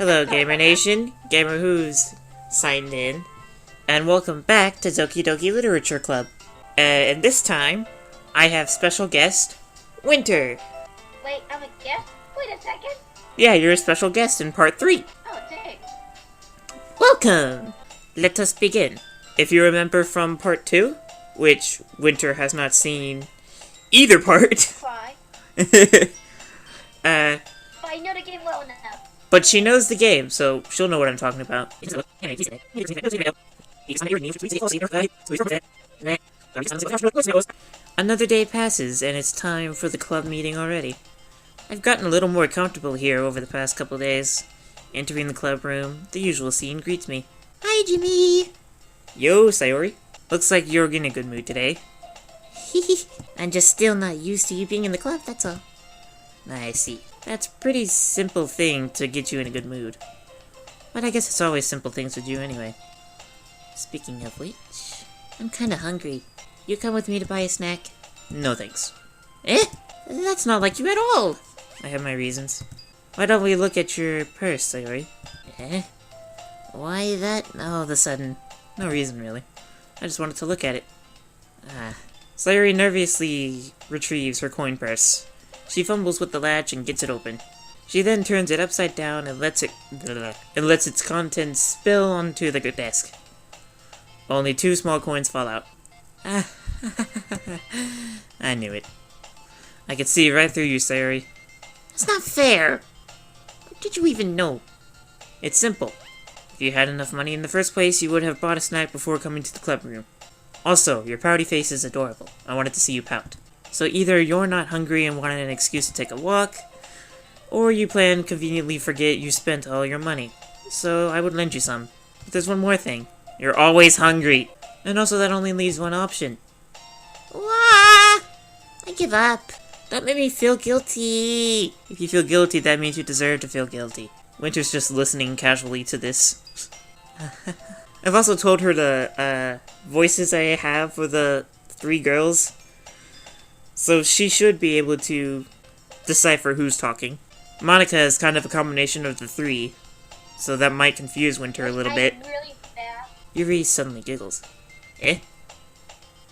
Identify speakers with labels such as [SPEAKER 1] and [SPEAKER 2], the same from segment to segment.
[SPEAKER 1] Hello, Gamer Nation. Gamer Who's signed in. And welcome back to Doki-Doki Literature Club. And this time, I have special guest, Winter.
[SPEAKER 2] Wait, I'm a guest? Wait a second.
[SPEAKER 1] Yeah, you're a special guest in part 3.
[SPEAKER 2] Oh, dang.
[SPEAKER 1] Welcome! Let us begin. If you remember from part 2, which Winter has not seen either part.
[SPEAKER 2] Try. But I know the game well enough.
[SPEAKER 1] But she knows the game, so she'll know what I'm talking about. Another day passes, and it's time for the club meeting already. I've gotten a little more comfortable here over the past couple days. Entering the club room, the usual scene greets me. Hi, Jimmy! Yo, Sayori. Looks like you're in a good mood today. I'm just still not used to you being in the club, that's all. I see. That's a pretty simple thing to get you in a good mood. But I guess it's always simple things with you anyway. Speaking of which, I'm kinda hungry. You come with me to buy a snack? No thanks. Eh? That's not like you at all! I have my reasons. Why don't we look at your purse, Sayori? Eh? Why that all of a sudden? No reason, really. I just wanted to look at it. Sayori nervously retrieves her coin purse. She fumbles with the latch and gets it open. She then turns it upside down and lets its contents spill onto the desk. Only 2 small coins fall out. I knew it. I could see right through you, Sayori. It's not fair! How did you even know? It's simple. If you had enough money in the first place, you would have bought a snack before coming to the club room. Also, your pouty face is adorable. I wanted to see you pout. So either you're not hungry and wanted an excuse to take a walk, or you plan to conveniently forget you spent all your money. So I would lend you some. But there's one more thing. You're always hungry. And also that only leaves one option. Wah! I give up. Don't make me feel guilty. If you feel guilty, that means you deserve to feel guilty. Winter's just listening casually to this. I've also told her the voices I have for the 3 girls. So she should be able to decipher who's talking. Monica is kind of a combination of the 3, so that might confuse Winter a little bit.
[SPEAKER 2] Really fast.
[SPEAKER 1] Yuri suddenly giggles. Eh?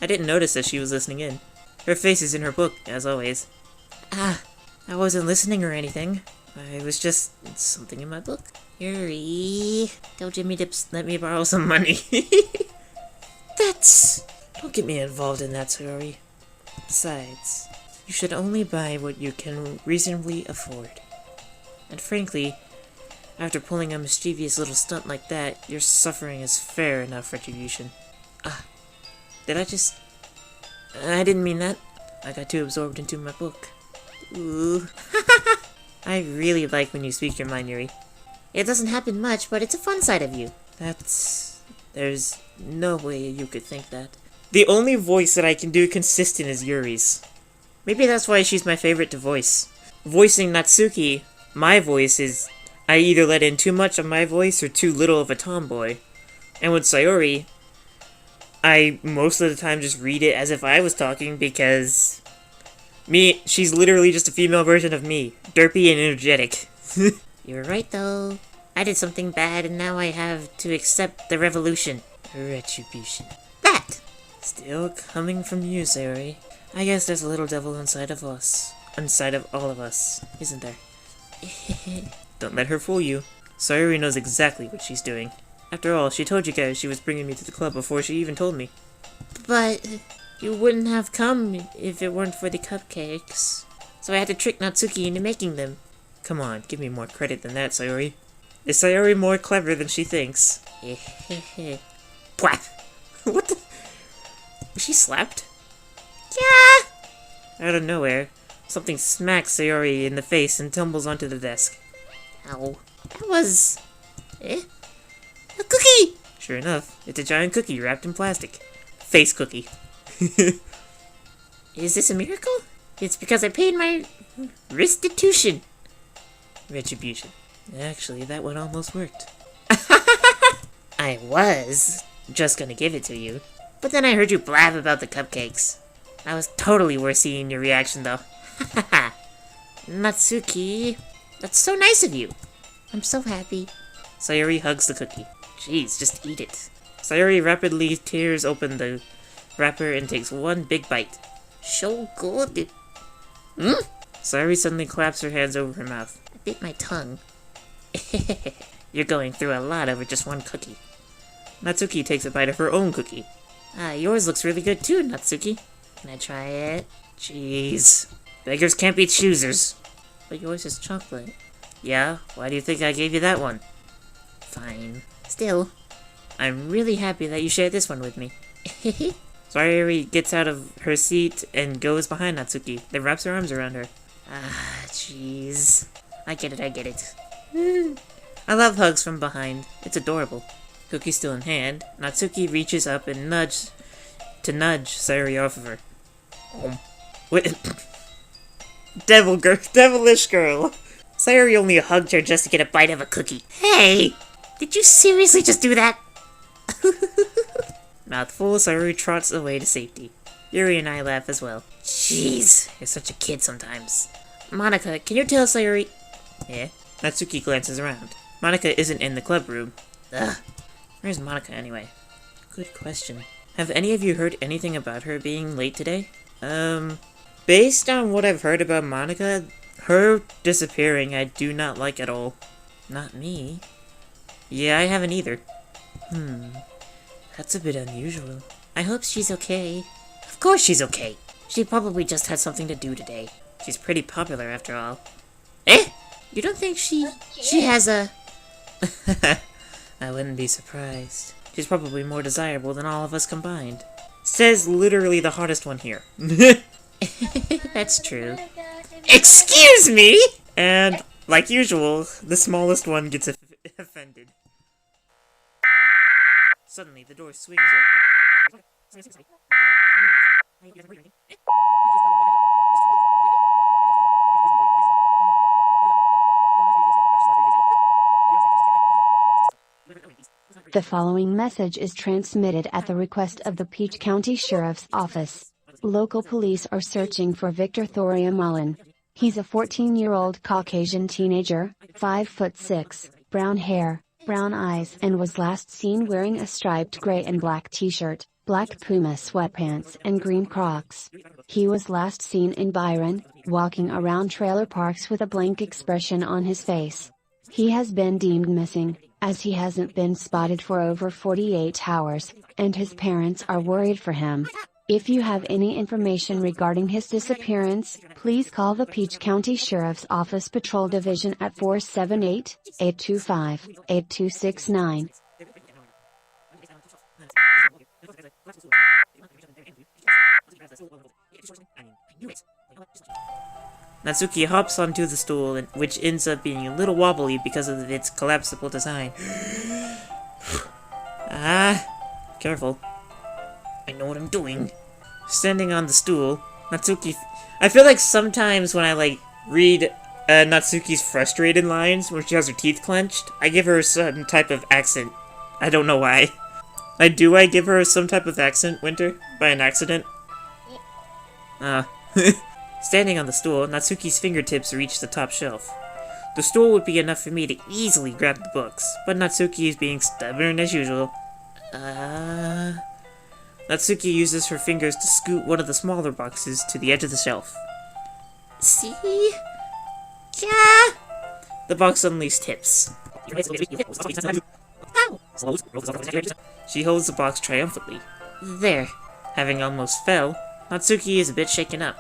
[SPEAKER 1] I didn't notice that she was listening in. Her face is in her book, as always. I wasn't listening or anything. I was just something in my book. Yuri, tell Jimmy to let me borrow some money. Don't get me involved in that, Sayori. Besides, you should only buy what you can reasonably afford. And frankly, after pulling a mischievous little stunt like that, your suffering is fair enough retribution. I didn't mean that. I got too absorbed into my book. Ooh. I really like when you speak your mind, Yuri. It doesn't happen much, but it's a fun side of you. There's no way you could think that. The only voice that I can do consistent is Yuri's. Maybe that's why she's my favorite to voice. Voicing Natsuki, my voice is... I either let in too much of my voice or too little of a tomboy. And with Sayori, I most of the time just read it as if I was talking because... she's literally just a female version of me. Derpy and energetic. You're right though. I did something bad and now I have to accept the revolution. Retribution. That! Still coming from you, Sayori. I guess there's a little devil inside of us. Inside of all of us, isn't there? Don't let her fool you. Sayori knows exactly what she's doing. After all, she told you guys she was bringing me to the club before she even told me. But you wouldn't have come if it weren't for the cupcakes. So I had to trick Natsuki into making them. Come on, give me more credit than that, Sayori. Is Sayori more clever than she thinks? Pwap! What the? Was she slapped? Yeah! Out of nowhere, something smacks Sayori in the face and tumbles onto the desk. Ow. That was... a cookie! Sure enough, it's a giant cookie wrapped in plastic. Face cookie. Is this a miracle? It's because I paid my restitution. Retribution. Actually, that one almost worked. I was just gonna give it to you. But then I heard you blab about the cupcakes. That was totally worth seeing your reaction, though. Natsuki, that's so nice of you. I'm so happy. Sayuri hugs the cookie. Jeez, just eat it. Sayuri rapidly tears open the wrapper and takes one big bite. So good. Sayuri suddenly claps her hands over her mouth. I bit my tongue. You're going through a lot over just one cookie. Natsuki takes a bite of her own cookie. Ah, yours looks really good too, Natsuki. Can I try it? Jeez. Beggars can't be choosers. But yours is chocolate. Yeah? Why do you think I gave you that one? Fine. Still, I'm really happy that you shared this one with me. Sayuri gets out of her seat and goes behind Natsuki, then wraps her arms around her. Ah, jeez. I get it. I love hugs from behind. It's adorable. Cookie still in hand, Natsuki reaches up and nudge Sayuri off of her. Wait. Devilish girl. Sayuri only hugged her just to get a bite of a cookie. Hey! Did you seriously just do that? Mouthful, Sayuri trots away to safety. Yuri and I laugh as well. Jeez, you're such a kid sometimes. Monika, can you tell Sayuri... Yeah? Natsuki glances around. Monika isn't in the club room. Ugh. Where's Monika anyway? Good question. Have any of you heard anything about her being late today? Based on what I've heard about Monika, her disappearing I do not like at all. Not me. Yeah, I haven't either. That's a bit unusual. I hope she's okay. Of course she's okay. She probably just had something to do today. She's pretty popular after all. Eh? You don't think she has a... I wouldn't be surprised. She's probably more desirable than all of us combined. Says literally the hottest one here. That's true. Excuse me! And, like usual, the smallest one gets offended. Suddenly, the door swings open.
[SPEAKER 3] The following message is transmitted at the request of the Peach County Sheriff's Office. Local police are searching for Victor THORIUM AHLIN. He's a 14-year-old Caucasian teenager, 5'6", brown hair, brown eyes, and was last seen wearing a striped gray and black t-shirt, black PUMA sweatpants and green CROCS. He was last seen in BYRON, walking around trailer parks with a blank expression on his face. He has been deemed missing, as he hasn't been spotted for over 48 hours, and his parents are worried for him. If you have any information regarding his disappearance, please call the Peach County Sheriff's Office Patrol Division at 478-825-8269.
[SPEAKER 1] Natsuki hops onto the stool, which ends up being a little wobbly because of its collapsible design. Careful. I know what I'm doing. Standing on the stool, Natsuki... I feel like sometimes when I, read Natsuki's frustrated lines, where she has her teeth clenched, I give her some type of accent. I don't know why. I give her some type of accent, Winter? By an accident? Standing on the stool, Natsuki's fingertips reach the top shelf. The stool would be enough for me to easily grab the books, but Natsuki is being stubborn as usual. Natsuki uses her fingers to scoot one of the smaller boxes to the edge of the shelf. See? Yeah! The box suddenly tips. She holds the box triumphantly. There. Having almost fell, Natsuki is a bit shaken up.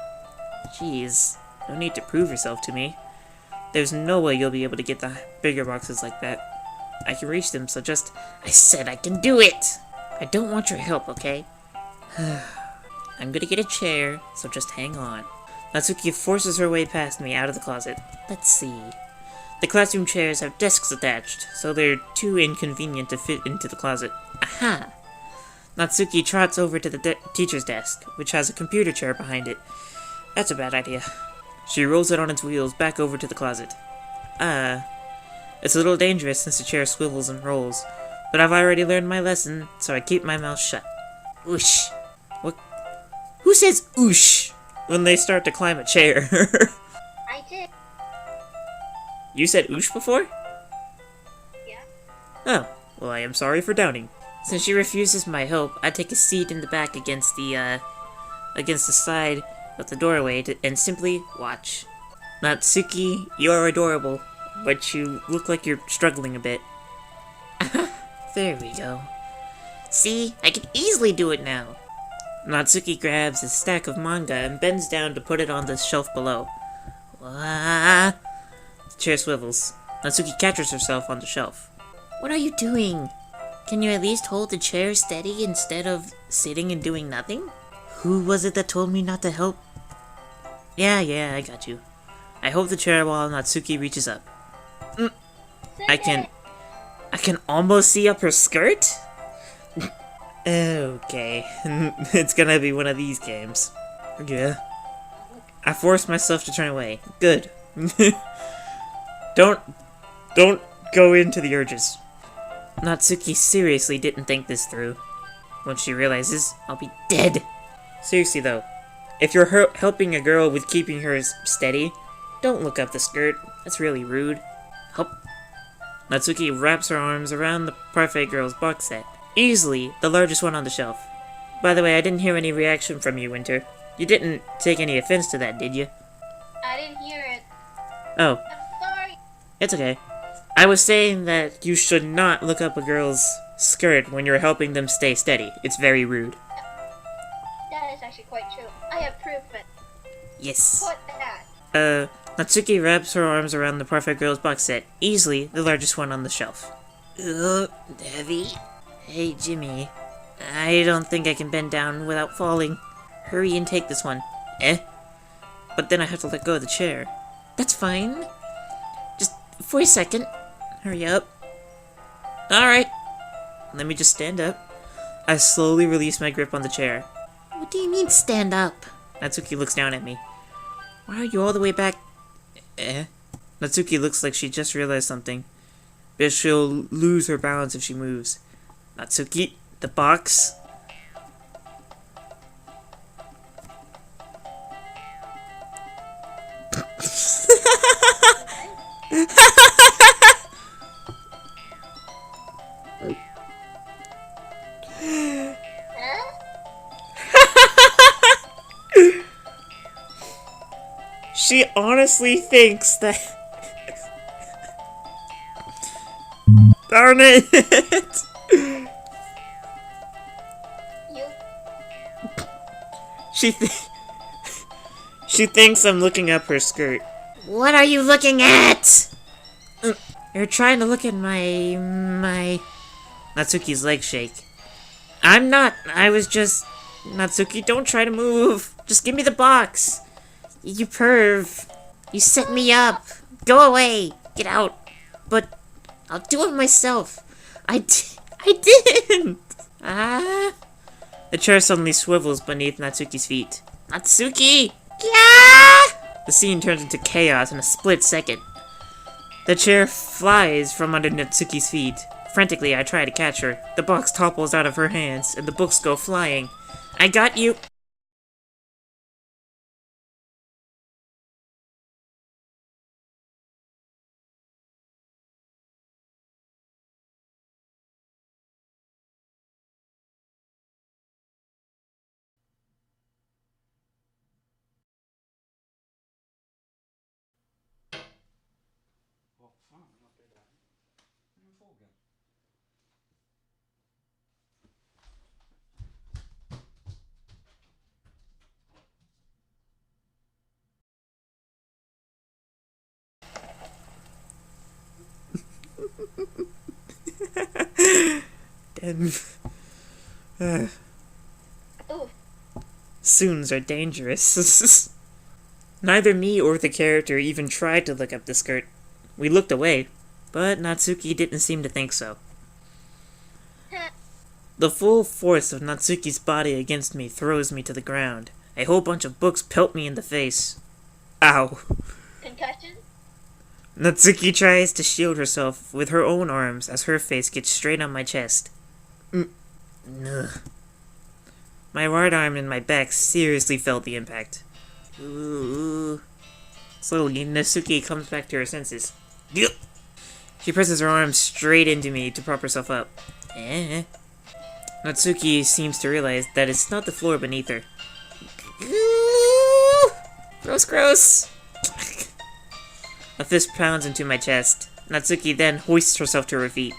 [SPEAKER 1] Jeez, no need to prove yourself to me. There's no way you'll be able to get the bigger boxes like that. I can reach them, so just... I said I can do it! I don't want your help, okay? I'm gonna get a chair, so just hang on. Natsuki forces her way past me out of the closet. Let's see. The classroom chairs have desks attached, so they're too inconvenient to fit into the closet. Aha! Natsuki trots over to the teacher's desk, which has a computer chair behind it. That's a bad idea. She rolls it on its wheels back over to the closet. It's a little dangerous since the chair swivels and rolls, but I've already learned my lesson, so I keep my mouth shut. Oosh. What? Who says oosh when they start to climb a chair?
[SPEAKER 2] I did.
[SPEAKER 1] You said oosh before? Oh, well, I am sorry for doubting. Since she refuses my help, I take a seat in the back against the side of the doorway and simply watch. Natsuki, you're adorable, but you look like you're struggling a bit. There we go. See, I can easily do it now. Natsuki grabs a stack of manga and bends down to put it on the shelf below. The chair swivels. Natsuki catches herself on the shelf. What are you doing? Can you at least hold the chair steady instead of sitting and doing nothing? Who was it that told me not to help? Yeah, I got you. I hold the chair while Natsuki reaches up. I can almost see up her skirt? Okay, it's gonna be one of these games. Yeah. I forced myself to turn away. Good. Don't go into the urges. Natsuki seriously didn't think this through. When she realizes, I'll be dead. Seriously though, if you're helping a girl with keeping her steady, don't look up the skirt. That's really rude. Help. Natsuki wraps her arms around the Parfait Girl's box set. Easily the largest one on the shelf. By the way, I didn't hear any reaction from you, Winter. You didn't take any offense to that, did you?
[SPEAKER 2] I didn't hear it.
[SPEAKER 1] Oh,
[SPEAKER 2] I'm sorry.
[SPEAKER 1] it's okay. I was saying that you should not look up a girl's skirt when you're helping them stay steady. It's very rude.
[SPEAKER 2] That is actually quite true. I have proof of it.
[SPEAKER 1] Yes.
[SPEAKER 2] Put that.
[SPEAKER 1] Natsuki wraps her arms around the Parfait Girl's box set. Easily the largest one on the shelf. Heavy. Hey, Jimmy. I don't think I can bend down without falling. Hurry and take this one. But then I have to let go of the chair. That's fine. Just for a second. Hurry up. Alright. Let me just stand up. I slowly release my grip on the chair. What do you mean, stand up? Natsuki looks down at me. Why are you all the way back? Natsuki looks like she just realized something. But she'll lose her balance if she moves. Natsuki, the box. She honestly thinks that... Darn it!
[SPEAKER 2] You.
[SPEAKER 1] She thinks I'm looking up her skirt. What are you looking at? You're trying to look at my... Natsuki's legs shake. I'm not. I was just... Natsuki, don't try to move. Just give me the box. You perv. You set me up. Go away. Get out. But I'll do it myself. I didn't. The chair suddenly swivels beneath Natsuki's feet. Natsuki! Yeah! The scene turns into chaos in a split second. The chair flies from under Natsuki's feet. Frantically, I try to catch her. The box topples out of her hands, and the books go flying. I got you. Soons are dangerous. Neither me or the character even tried to look up the skirt. We looked away, but Natsuki didn't seem to think so. The full force of Natsuki's body against me throws me to the ground. A whole bunch of books pelt me in the face. Ow.
[SPEAKER 2] Concussion?
[SPEAKER 1] Natsuki tries to shield herself with her own arms as her face gets straight on my chest. Ugh. My right arm and my back seriously felt the impact. Ooh. Slowly, Natsuki comes back to her senses. She presses her arm straight into me to prop herself up. Eh? Natsuki seems to realize that it's not the floor beneath her. Ooh, gross, gross! A fist pounds into my chest. Natsuki then hoists herself to her feet.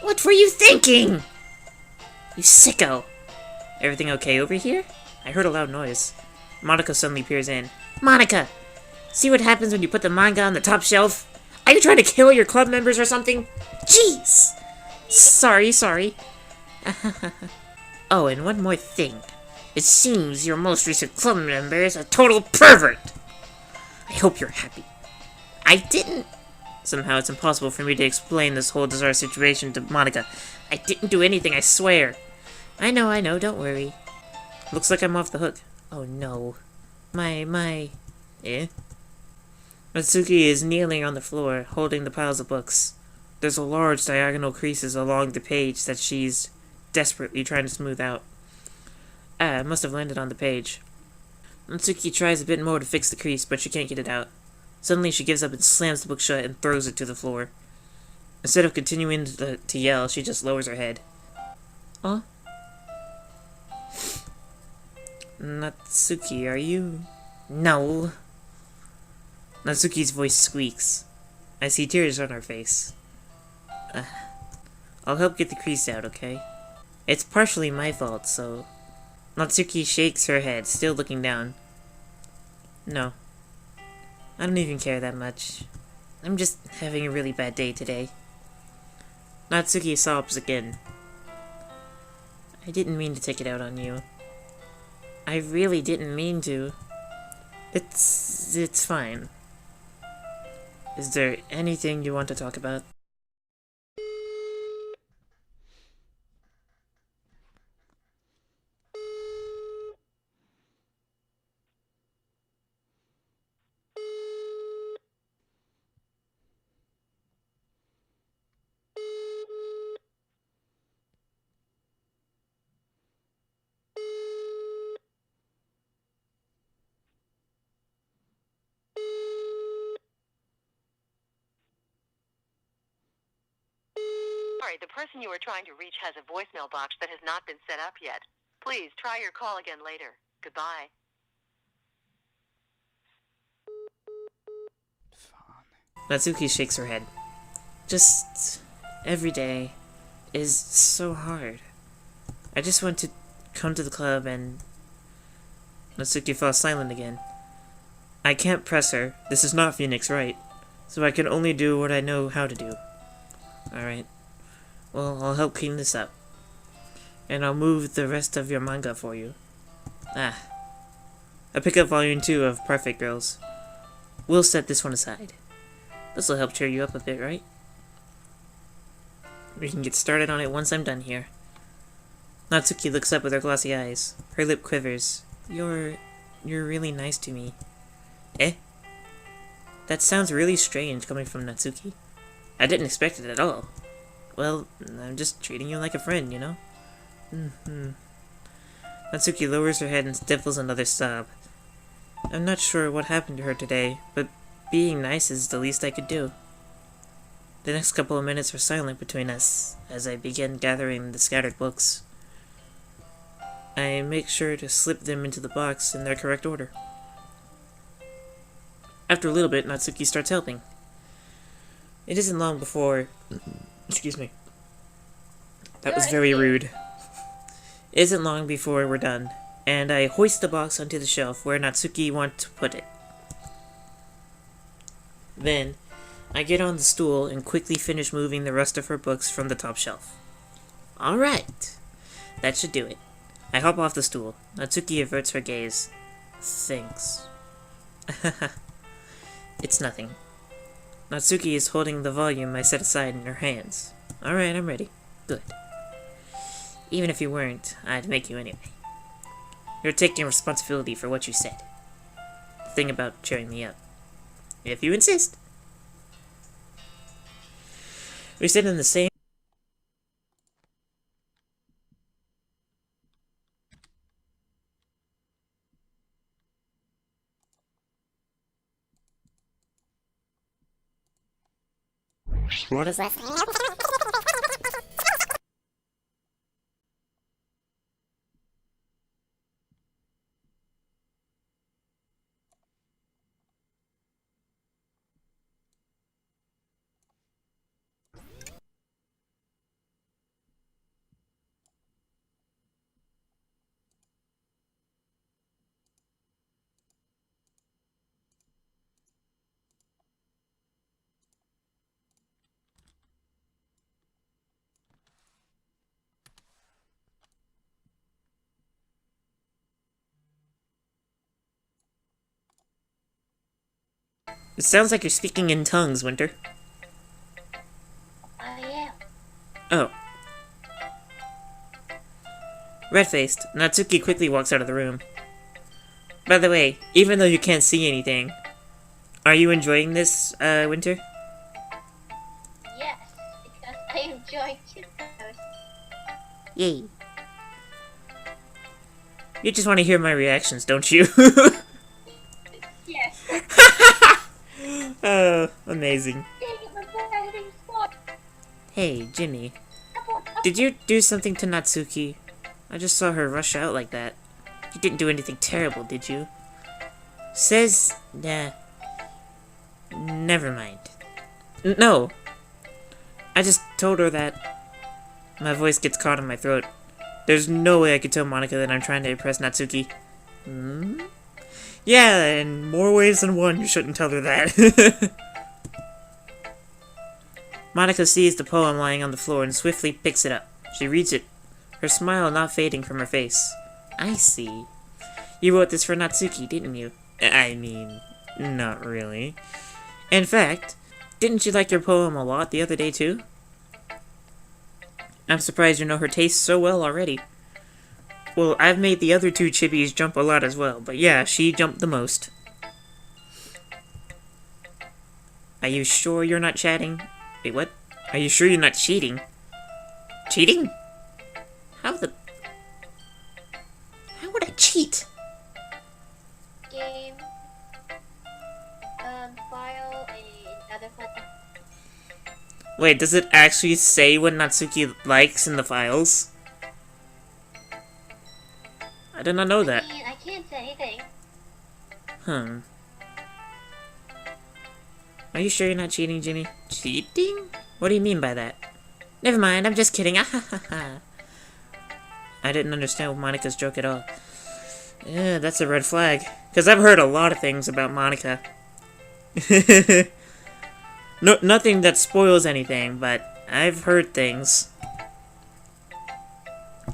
[SPEAKER 1] What were you thinking? You sicko! Everything okay over here? I heard a loud noise. Monica suddenly peers in. Monica! See what happens when you put the manga on the top shelf? Are you trying to kill your club members or something? Jeez! Sorry. Oh, and one more thing. It seems your most recent club member is a total pervert! I hope you're happy. I didn't... Somehow it's impossible for me to explain this whole bizarre situation to Monica. I didn't do anything, I swear. I know, don't worry. Looks like I'm off the hook. Oh no. My... Eh? Natsuki is kneeling on the floor, holding the piles of books. There's a large diagonal creases along the page that she's desperately trying to smooth out. It must have landed on the page. Natsuki tries a bit more to fix the crease, but she can't get it out. Suddenly she gives up and slams the book shut and throws it to the floor. Instead of continuing to yell, she just lowers her head. Huh? Natsuki, are you... No. Natsuki's voice squeaks. I see tears on her face. I'll help get the crease out, okay? It's partially my fault, so... Natsuki shakes her head, still looking down. No. I don't even care that much. I'm just having a really bad day today. Natsuki sobs again. I didn't mean to take it out on you. I really didn't mean to. It's fine. Is there anything you want to talk about?
[SPEAKER 4] Sorry, the person you were trying to reach has a voicemail box that has not been set up yet. Please try your call again later. Goodbye.
[SPEAKER 1] Natsuki shakes her head. Just... every day is so hard. I just want to come to the club and... Natsuki falls silent again. I can't press her. This is not Phoenix Wright. So I can only do what I know how to do. Alright. Well, I'll help clean this up. And I'll move the rest of your manga for you. I pick up volume 2 of Perfect Girls. We'll set this one aside. This'll help cheer you up a bit, right? We can get started on it once I'm done here. Natsuki looks up with her glossy eyes. Her lip quivers. You're really nice to me. Eh? That sounds really strange coming from Natsuki. I didn't expect it at all. Well, I'm just treating you like a friend, you know? Natsuki lowers her head and stifles another sob. I'm not sure what happened to her today, but being nice is the least I could do. The next couple of minutes are silent between us, as I begin gathering the scattered books. I make sure to slip them into the box in their correct order. After a little bit, Natsuki starts helping. It isn't long before... Excuse me. That was very rude. It isn't long before we're done, and I hoist the box onto the shelf where Natsuki wants to put it. Then, I get on the stool and quickly finish moving the rest of her books from the top shelf. Alright. That should do it. I hop off the stool. Natsuki averts her gaze. Thanks. It's nothing. Natsuki is holding the volume I set aside in her hands. Alright, I'm ready. Good. Even if you weren't, I'd make you anyway. You're taking responsibility for what you said. The thing about cheering me up. If you insist. We sit in the same...
[SPEAKER 5] What is that?
[SPEAKER 1] It sounds like you're speaking in tongues, Winter.
[SPEAKER 2] I am.
[SPEAKER 1] Oh. Red-faced, Natsuki quickly walks out of the room. By the way, even though you can't see anything, are you enjoying this, Winter?
[SPEAKER 2] Yes, because I enjoy Cheetos.
[SPEAKER 1] Yay. You just want to hear my reactions, don't you?
[SPEAKER 2] Yes.
[SPEAKER 1] Oh, amazing. Hey, Jimmy. Did you do something to Natsuki? I just saw her rush out like that. You didn't do anything terrible, did you? Says... Nah. Never mind. No! I just told her that... My voice gets caught in my throat. There's no way I could tell Monica that I'm trying to impress Natsuki. Hmm? Yeah, in more ways than one, you shouldn't tell her that. Monica sees the poem lying on the floor and swiftly picks it up. She reads it, her smile not fading from her face. I see. You wrote this for Natsuki, didn't you? I mean, not really. In fact, didn't you like your poem a lot the other day too? I'm surprised you know her taste so well already. Well, I've made the other two chibis jump a lot as well, but yeah, she jumped the most. Are you sure you're not chatting? Wait, what? Are you sure you're not cheating? Cheating? How would I cheat?
[SPEAKER 2] Game. File another file.
[SPEAKER 1] Wait, does it actually say what Natsuki likes in the files? I did not know that.
[SPEAKER 2] I mean, I can't say anything.
[SPEAKER 1] Are you sure you're not cheating, Jimmy? Cheating? What do you mean by that? Never mind, I'm just kidding. I didn't understand Monica's joke at all. Yeah, that's a red flag. Because I've heard a lot of things about Monica. No, nothing that spoils anything, but I've heard things.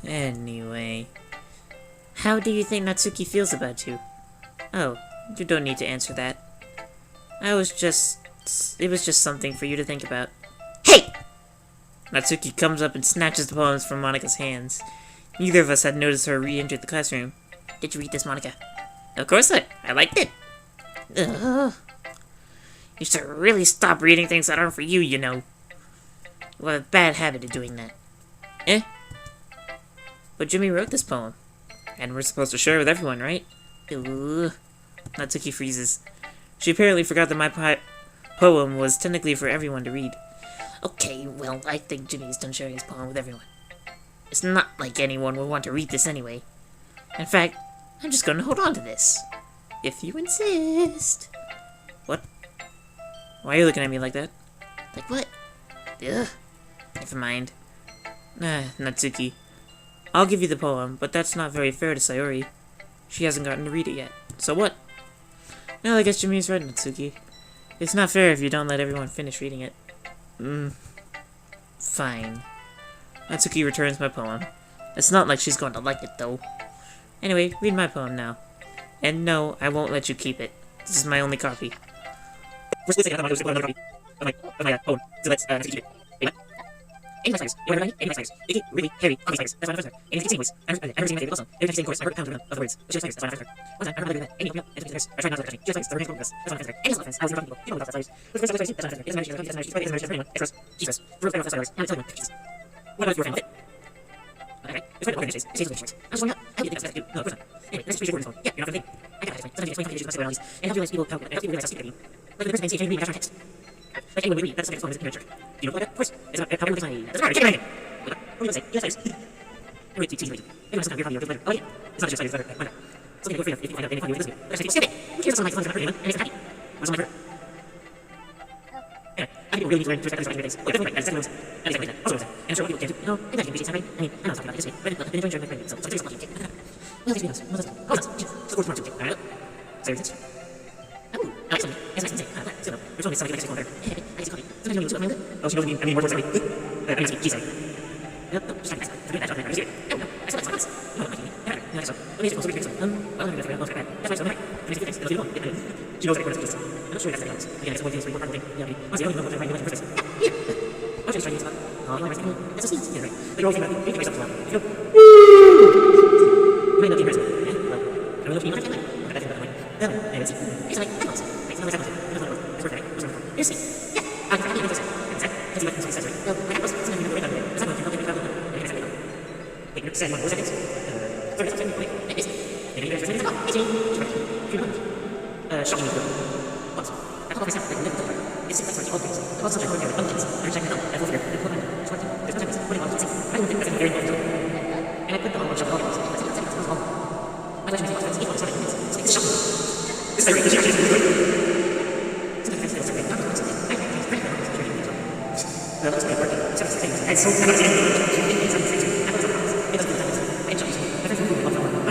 [SPEAKER 1] Anyway. How do you think Natsuki feels about you? Oh, you don't need to answer that. It was just something for you to think about. Hey! Natsuki comes up and snatches the poems from Monica's hands. Neither of us had noticed her re-enter the classroom. Did you read this, Monica? Of course I liked it. Ugh. You should really stop reading things that aren't for you, you know. You have a bad habit of doing that. Eh? But Jimmy wrote this poem. And we're supposed to share it with everyone, right? Ugh. Natsuki freezes. She apparently forgot that my poem was technically for everyone to read. Okay, well, I think Jimmy's done sharing his poem with everyone. It's not like anyone would want to read this anyway. In fact, I'm just gonna hold on to this. If you insist. What? Why are you looking at me like that? Like what? Ugh. Never mind. Natsuki. I'll give you the poem, but that's not very fair to Sayori. She hasn't gotten to read it yet. So what? Well, I guess Jimmy's right, Natsuki. It's not fair if you don't let everyone finish reading it. Fine. Natsuki returns my poem. It's not like she's going to like it, though. Anyway, read my poem now. And no, I won't let you keep it. This is my only copy. Really, Harry, that's why I'm first. And it's voice. I've never seen my favorite also. Every time you say chorus, I heard a pound of the words. But she likes that's why I'm first. One time, I remember that. Any of I tried not to touch me. She likes the range of this. That's why I'm first. Any offense, I was talking people. You know about that. With the first that's why I'm first. It doesn't matter. It doesn't matter. It doesn't matter. It's first. Jesus. For the first I'm telling you. Jesus. What about your friend with it? Okay. It's right. It's just choice. I was wondering how do you think that's best to do? No, of course not. Anyway, that's pretty straightforward. Yeah, you're not gonna think. I got it. Sometimes you explain complicated issues about these, and how do you realize people how you realize how stupid they are. Like the person saying, "Can you read my text?" Like anyone would read, that's the next one is literature. Do you know what? Of course. It's about how everyone thinks I... Doesn't matter, get it right. What do you say? Yes, yes. Wait, see, anyway, some kind of weird copy of your letter. Oh, yeah. It's not just a letter. Why not? Something to go free of if you find out any copy of this video. But actually, stupid. Who cares if someone likes anyone, and makes them happy? What's on my yeah, I think people really need to learn to respect these things. Oh, definitely right. That's exactly what I'm saying. That is exactly that. Also what I'm saying. And I'm sure what people can do. You know, everybody can appreciate something, right? I mean, I'm not talking about it this way. But I've been enjoying sharing my friends. So it's like something. Well, thanks for being honest. Well, that's just the course more too. Alright? So here's it. Oh, I like something. Yes, I can say. So, there's only something like I can say. I see coffee. Sometimes you know you oh, she knows me. I mean, more towards me. I mean, she's sorry. No, just trying to forget that. I'm serious. No, I said that's no, I can't. No, so. Let me just also read so. Well, I'm going to figure out. That's why so right. Let me see things. It'll be one. She knows every word of this. I'm not sure that's the answer. Again, it's one thing, it's really important thing. Yeah, honestly, I don't even know what I'm writing in the first place. Yeah. I'm just trying to talk. Oh, you're right. That's so sweet. Yeah, right. Like you're always thinking about making yourself laugh. You know, you might not be embarrassed. Yeah, well, I don't know if you know that. Look at that thing about the mic. No, I haven't seen. Here's like animals. Right, no, that's animals. There's no word. It's worth it, right? What's wrong? Here's see. Yeah. I'm happy with this. That's what it says, right? No, I have something you know right on there. There's not much. You're not going to wait, you're saying 1 more seconds. Sorry, wait. It is. Maybe you're saying it's about 18. She's right. Shocking me. What? I told myself that never told her. It's like such old things. The concept of ordinary abundance. I'm checking it out. I will figure it out. There's sometimes putting on something. I don't think that's very important. And I put them on one shot all things. That's it. That's all. My judgment is what's equal to 7 minutes. So it's shocking. This is very good. She's really good. Sometimes I feel so great. Not so I think it's very good. Well, that's very working. So it's things. And so I'm not saying it doesn't feel nice. I enjoy it. I think we're moving on.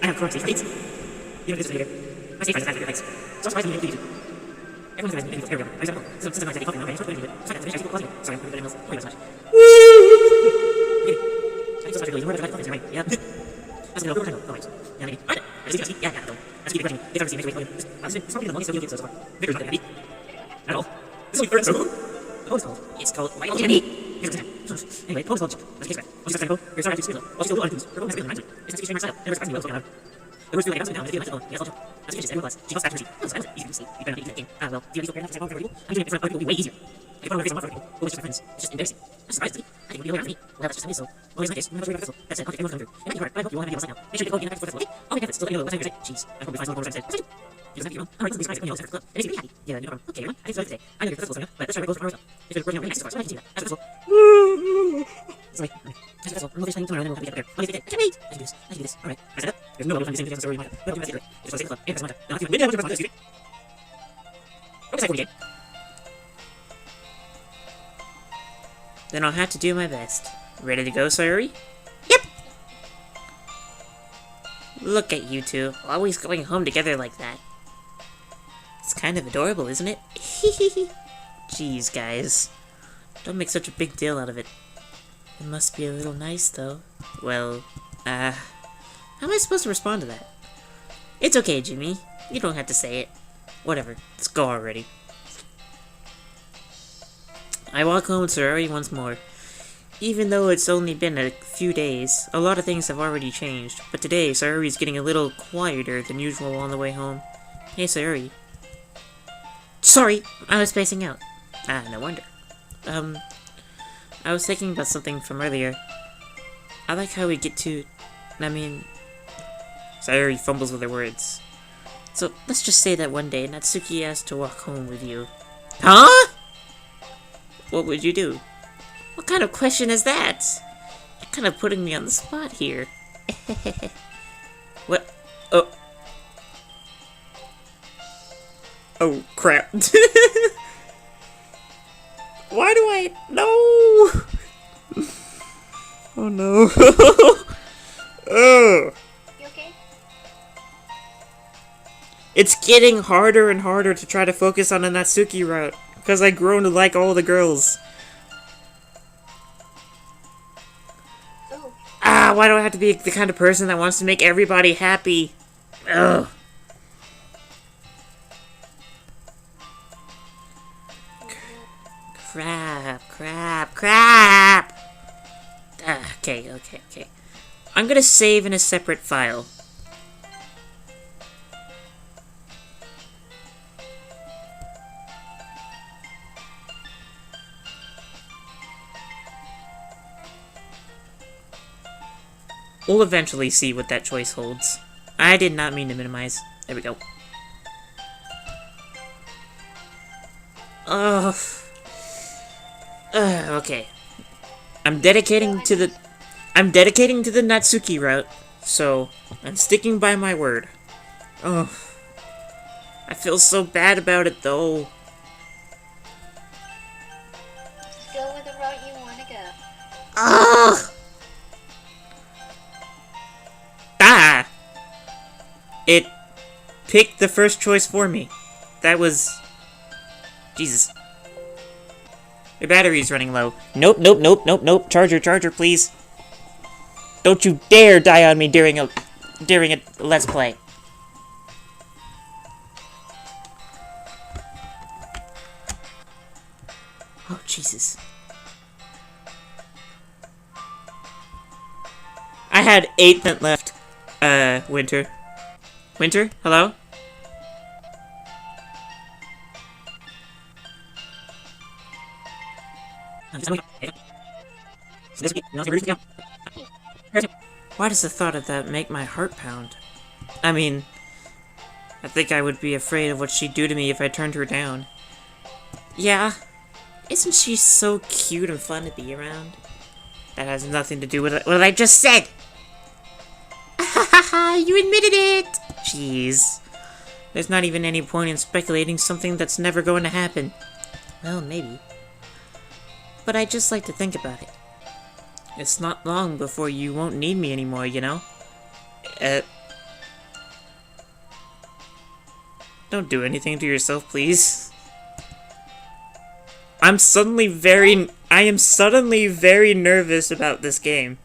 [SPEAKER 1] I have CROCS states. Even if this is later, my state price is faster. So surprisingly, you do. Everyone's going to area. For example, sometimes I get coffee on my range, sorry, I'm sorry, I'm else. Sorry, so much. I'm so sorry, really. You're right. Yeah. That's a little kind of noise. Yeah, maybe. Alright, let's see. Yeah, though. Let's keep the question. If I'm seeing it's probably the longest video so far. Victor's not happy. At all. This is only third so. The poem is called. It's called Why Don't You Need? Anyway, the poem is called. Let's get back. I'll just typo. You're sorry, I have to speak. I'll just go on to her poem has been reminds me. It's not speaking myself. Never surprised me well spoken out. The words feel like I'm down. It's magical. Yes, I'll jump. That's what she said. Everyone was. She goes back to her seat. Oh, so I was easy to see. You better not eat that game. Ah, well, do you have any fair enough to for people? I'm doing it for other people. It'll be way easier. I can probably face a lot for people. Well, it's just my friends. It's just embarrassing. I'm surprised, I think it would be around me. Well, that's just how it is, so. Well, here's my case. I'm not sure about this, so. That's it. I'll take everyone's coming through. It might be hard, but I hope you all have an idea now. Make sure to go in and for festival. Okay? I'll make efforts to let you know what time you're saying. Jeez. I hope we find some more instead. It doesn't have to be wrong. Alright, something's nice. You know, it's a club. It makes me happy. Yeah, no problem. Okay, everyone. I think it's today. I know your festival's coming up, but let's try to go for our hotel. If you're working on really nice so far, so I can see that. After festival. Sorry. After festival. I'm going to finish tomorrow and then we'll have to get up there. I'll get it. I can't wait. I can do this. I can do this. Alright. I set up. There's no other time to say story. We'll do that secretly. Just want to save the club. And press one. Now, if you midnight, I want to excuse me. What was I for the game? Then I'll have to do my best. Ready to go, Sayuri? Yep! Look at you two, always going home together like that. It's kind of adorable, isn't it? Jeez, guys. Don't make such a big deal out of it. It must be a little nice, though. Well, how am I supposed to respond to that? It's okay, Jimmy. You don't have to say it. Whatever, let's go already. I walk home with Sayuri once more. Even though it's only been a few days, a lot of things have already changed. But today, Sayuri's getting a little quieter than usual on the way home. Hey, Sayuri. Sorry, I was spacing out. Ah, no wonder. I was thinking about something from earlier. I like how we get to... Sayuri fumbles with her words. So, let's just say that one day, Natsuki asked to walk home with you. Huh? What would you do? What kind of question is that? You're kind of putting me on the spot here. What? Oh. Oh, crap. Why do I... No! Oh, no. Oh.
[SPEAKER 2] You okay?
[SPEAKER 1] It's getting harder and harder to try to focus on the Natsuki route, because I've grown to like all the girls.
[SPEAKER 2] Oh.
[SPEAKER 1] Ah, why do I have to be the kind of person that wants to make everybody happy? Ugh. Crap. Okay. I'm gonna save in a separate file. We'll eventually see what that choice holds. I did not mean to minimize. There we go. Okay. I'm dedicating to the Natsuki route, so I'm sticking by my word. Oh, I feel so bad about it though.
[SPEAKER 2] Just go with the route you want to go.
[SPEAKER 1] Ah! Ah! It picked the first choice for me. That was... Jesus. Your battery's running low. Nope. Charger, please. Don't you dare die on me during a Let's Play. Oh, Jesus. I had 8% left. Winter. Winter? Hello? Why does the thought of that make my heart pound? I mean, I think I would be afraid of what she'd do to me if I turned her down. Yeah. Isn't she so cute and fun to be around? That has nothing to do with what I just said! You admitted it! Jeez. There's not even any point in speculating something that's never going to happen. Well, maybe. But I just like to think about it. It's not long before you won't need me anymore, you know? Don't do anything to yourself, please. I am suddenly very nervous about this game.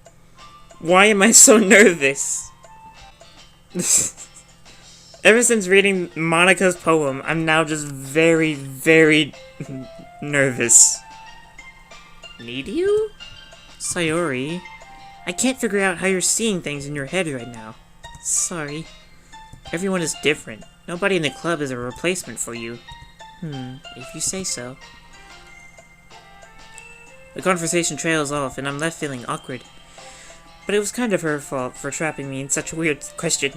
[SPEAKER 1] Why am I so nervous? Ever since reading Monika's poem, I'm now just very, very nervous. Need you? Sayori, I can't figure out how you're seeing things in your head right now. Sorry. Everyone is different. Nobody in the club is a replacement for you. If you say so. The conversation trails off, and I'm left feeling awkward. But it was kind of her fault for trapping me in such a weird question.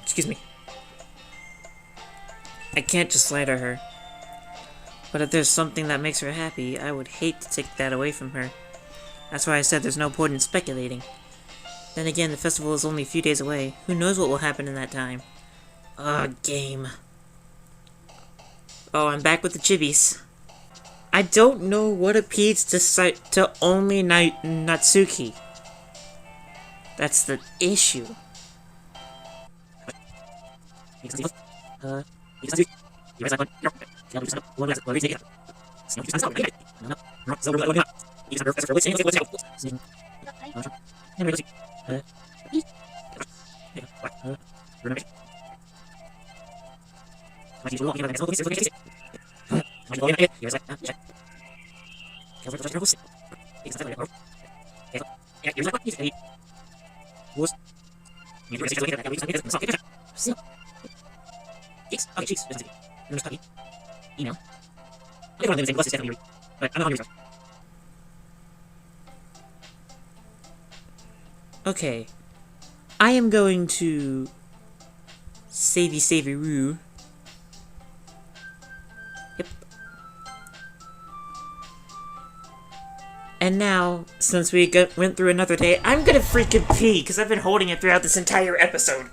[SPEAKER 1] Excuse me. I can't just lie to her. But if there's something that makes her happy, I would hate to take that away from her. That's why I said there's no point in speculating. Then again, the festival is only a few days away. Who knows what will happen in that time? Game. Oh, I'm back with the chibis. I don't know what appeals to only Natsuki. That's the issue. Okay, I am going to savey-roo. Yep. And now, since we went through another day, I'm gonna freaking pee, because I've been holding it throughout this entire episode.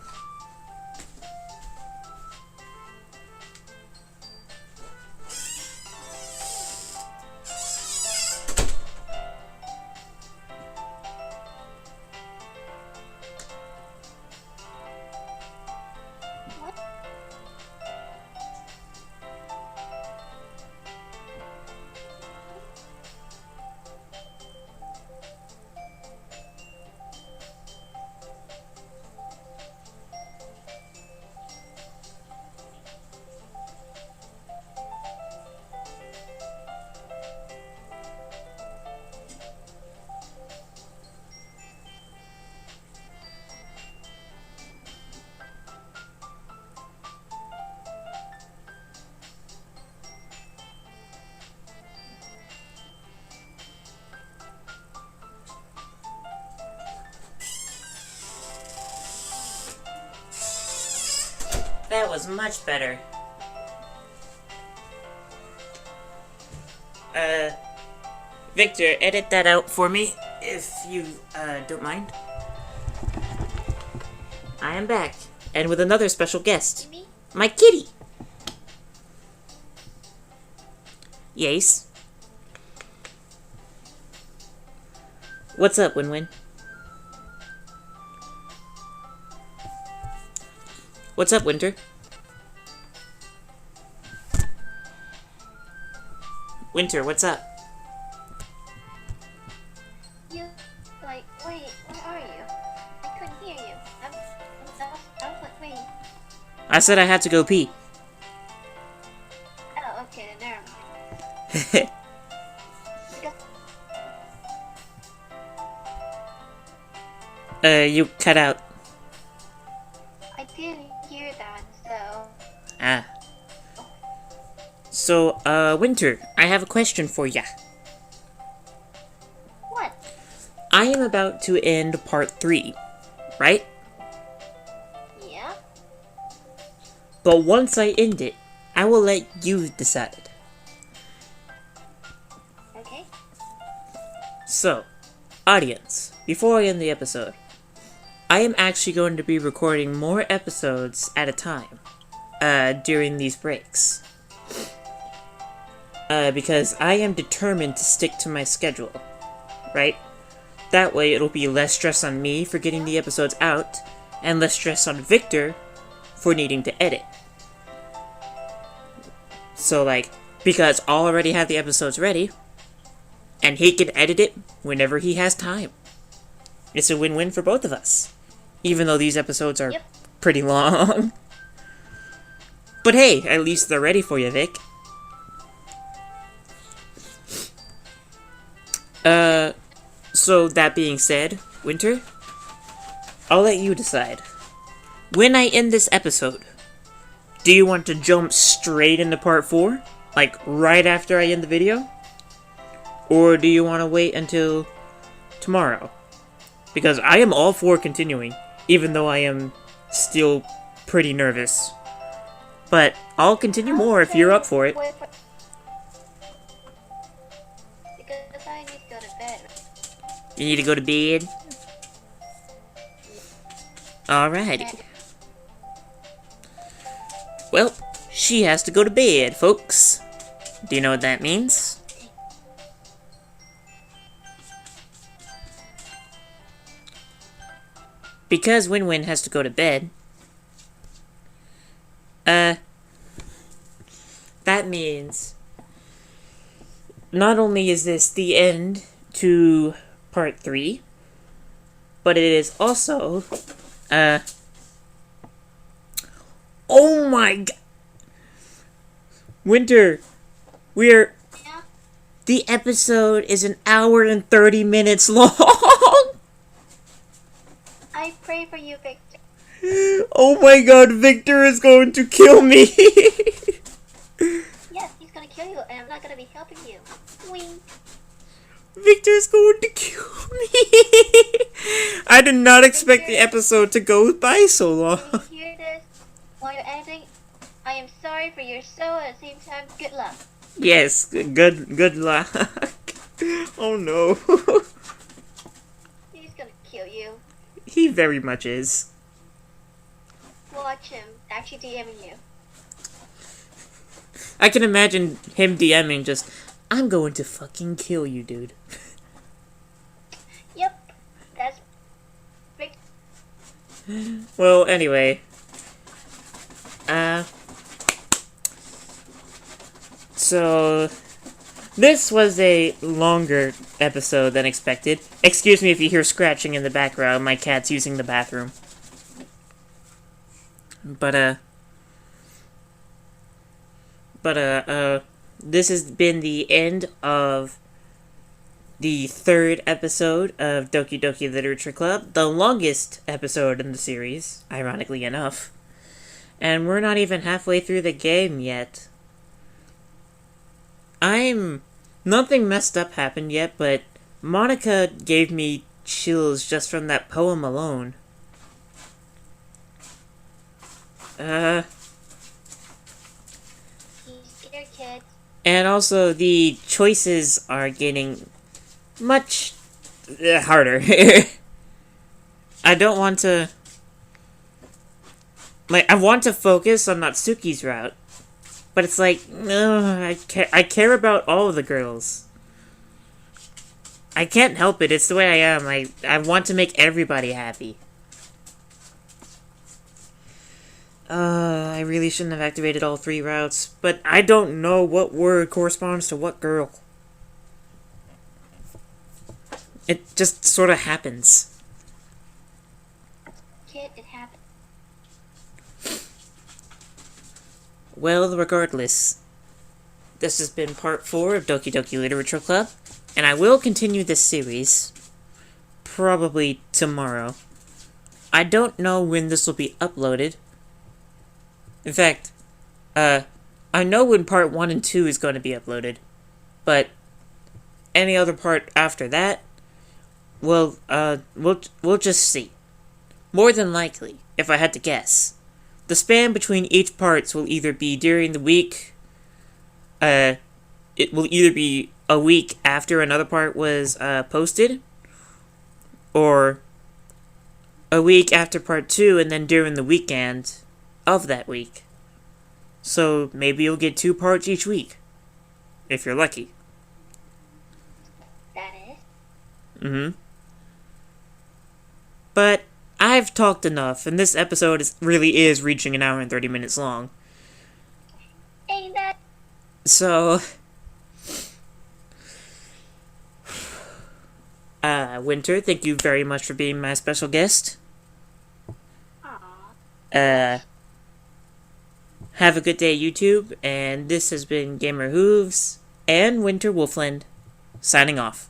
[SPEAKER 1] That was much better. Victor, edit that out for me, if you, don't mind. I am back, and with another special guest.
[SPEAKER 2] Me?
[SPEAKER 1] My kitty! Yes? What's up, Win-Win? What's up, Winter? Winter, what's up?
[SPEAKER 2] You, like, wait, where are you? I couldn't hear you. I was like, wait.
[SPEAKER 1] I said I had to go pee.
[SPEAKER 2] Oh, okay, then never mind. Because
[SPEAKER 1] You cut out.
[SPEAKER 2] I didn't hear that, so...
[SPEAKER 1] Ah. So, Winter, I have a question for ya.
[SPEAKER 2] What?
[SPEAKER 1] I am about to end part 3, right?
[SPEAKER 2] Yeah?
[SPEAKER 1] But once I end it, I will let you decide.
[SPEAKER 2] Okay.
[SPEAKER 1] So, audience, before I end the episode, I am actually going to be recording more episodes at a time, during these breaks. Because I am determined to stick to my schedule, right? That way it'll be less stress on me for getting the episodes out, and less stress on Victor for needing to edit. So, like, because I'll already have the episodes ready, and he can edit it whenever he has time. It's a win-win for both of us. Even though these episodes are pretty long. But hey, at least they're ready for you, Vic. So that being said, Winter, I'll let you decide. When I end this episode, do you want to jump straight into part 4? Like, right after I end the video? Or do you want to wait until tomorrow? Because I am all for continuing, even though I am still pretty nervous. But I'll continue more if you're up for it.
[SPEAKER 2] Because I need to go to bed.
[SPEAKER 1] You need to go to bed? Alrighty. Well, she has to go to bed, folks. Do you know what that means? Because Win-Win has to go to bed, that means not only is this the end to part 3, but it is also, oh my god, Winter,
[SPEAKER 2] Yeah?
[SPEAKER 1] the episode is an hour and 30 minutes long!
[SPEAKER 2] I pray for you, Victor.
[SPEAKER 1] Oh my god, Victor is going to kill me!
[SPEAKER 2] Yes, he's gonna kill you, and I'm not gonna be helping you. Wink.
[SPEAKER 1] Victor's going to kill me! I did not expect the episode to go by so long.
[SPEAKER 2] When you hear this, while you're editing, I am sorry for your soul, at the same time, good luck.
[SPEAKER 1] Yes, good luck. Oh no.
[SPEAKER 2] He's gonna kill you.
[SPEAKER 1] He very much is.
[SPEAKER 2] Watch him actually DMing you.
[SPEAKER 1] I can imagine him DMing just, I'm going to fucking kill you, dude.
[SPEAKER 2] Yep, that's Victor.
[SPEAKER 1] Well, anyway. So, this was a longer episode than expected. Excuse me if you hear scratching in the background, my cat's using the bathroom. But, this has been the end of the 3rd episode of Doki-Doki Literature Club, the longest episode in the series, ironically enough. And we're not even halfway through the game yet. Nothing messed up happened yet, but Monica gave me chills just from that poem alone. And also, the choices are getting much harder. I don't want to... Like, I want to focus on Natsuki's route. But it's like, I care about all of the girls. I can't help it. It's the way I am. I want to make everybody happy. I really shouldn't have activated all 3 routes, but I don't know what word corresponds to what girl. It just sort of happens.
[SPEAKER 2] Kid, it happened.
[SPEAKER 1] Well, regardless, this has been part 4 of Doki-Doki Literature Club, and I will continue this series, probably tomorrow. I don't know when this will be uploaded. In fact, I know when part 1 and 2 is going to be uploaded, but any other part after that, well, we'll just see. More than likely, if I had to guess, the span between each parts will either be during the week, it will either be a week after another part was posted, or a week after part 2 and then during the weekend of that week. So maybe you'll get 2 parts each week, if you're lucky.
[SPEAKER 2] That is?
[SPEAKER 1] Mm-hmm. But I've talked enough, and this episode really is reaching an hour and 30 minutes long.
[SPEAKER 2] Ain't that?
[SPEAKER 1] So, Winter, thank you very much for being my special guest.
[SPEAKER 2] Aww.
[SPEAKER 1] Have a good day, YouTube, and this has been Gamer Hooves and Winter Wolfland, signing off.